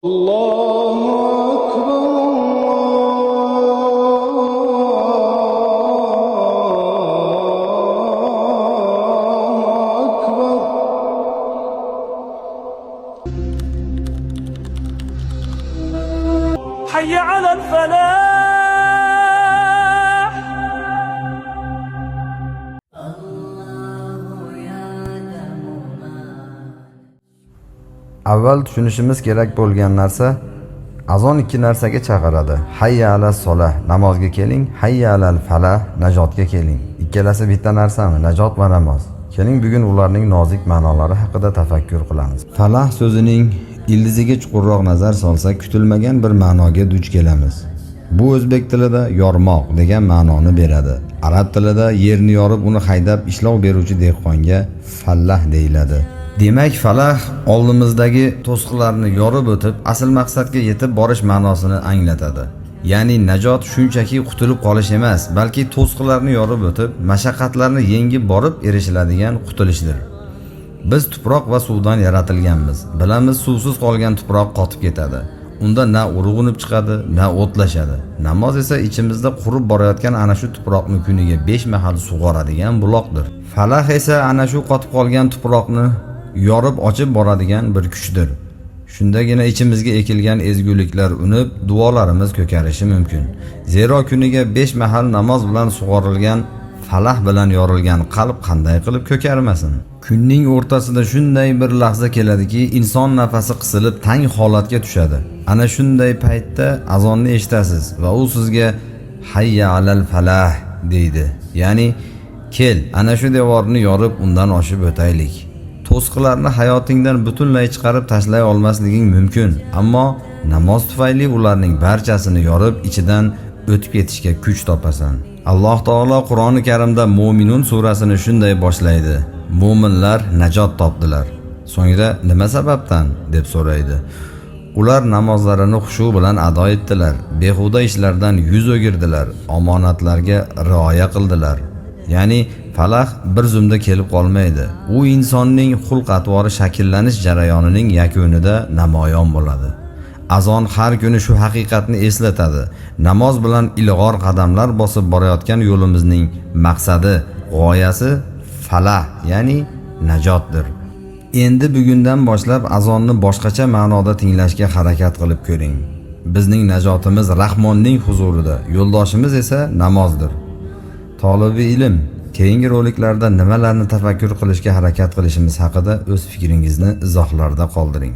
Allahu Akbar. حي على الفلاح. Avval tushunishimiz kerak bo'lgan narsa azon ikki narsaga chaqiradi. Hayya alas solah, namozga keling, hayya alal falah, najotga keling. Ikkalasi bitta narsami? Najot va namoz. Keling bugun ularning nozik ma'nolari haqida tafakkur qilamiz. Falah so'zining ildiziga chuqurroq nazar solsak, kutilmagan bir ma'noga duch kelamiz. Bu o'zbek tilida yormoq degan ma'noni beradi. Arab tilida yerni yorib uni haydab ishlov beruvchi dehqonga fallah deyiladi. Demak, falah oldimizdagi to'siqlarni yorib o'tib, asl maqsadga yetib borish ma'nosini anglatadi. Ya'ni najot shunchaki qutulib qolish emas, balki to'siqlarni yorib o'tib, mashaqqatlarni yengib borib erishiladigan qutulishdir. Biz tuproq va suvdan yaratilganmiz. Bilamiz, suvsiz qolgan tuproq qotib ketadi. Unda na urug'unib chiqadi, na o'tlashadi. Namoz esa ichimizda qurib borayotgan ana shu tuproqni kuniga 5 mahal sug'oradigan buloqdir. Falah esa ana shu qotib qolgan tuproqni yorib ochib boradigan bir kuchdir. Shundagina ichimizga ekilgan ezguliklar unib, duolarimiz ko'karishi mumkin. Zero kuniga 5 mahal namoz bilan sug'orilgan, falah bilan yorilgan qalb qanday qilib ko'karmasin? Kunning o'rtasida shunday bir lahza keladiki, inson nafasi qisilib tang holatga tushadi. Ana shunday paytda azonni eshitasiz va u sizga hayya alal falah deydi. Ya'ni kel, ana shu devorni yorib undan oshib o'taylik. To'siqlarni hayotingdan butunlay chiqarib tashlay olmasliging mumkin, ammo namoz tufayli ularning barchasini yorib ichidan o'tib ketishga kuch topasan. Alloh taolo Qur'oni Karimda Mo'minun surasini shunday boshlaydi: Mo'minlar najot topdilar. So'ngra nima sababdan deb so'raydi. Ular namozlarini xushu bilan ado etdilar, behuda ishlardan yuz o'girdilar, omonatlarga rioya qildilar. Ya'ni falah bir zumda kelib qolmaydi. U insonning xulq-atvori shakllanish jarayonining yakunida namoyon bo'ladi. Azon har kuni shu haqiqatni eslatadi. Namoz bilan ilg'or qadamlar bosib borayotgan yo'limizning maqsadi, g'oyasi falah, ya'ni najotdir. Endi bugundan boshlab azonni boshqacha ma'noda tinglashga harakat qilib ko'ring. Bizning najotimiz Rahmonning huzurida, yo'ldoshimiz esa namozdir. Tolibi ilm, keyingi roliklarda nimalarni tafakkur qilishga harakat qilishimiz haqida o'z fikringizni izohlarda qoldiring.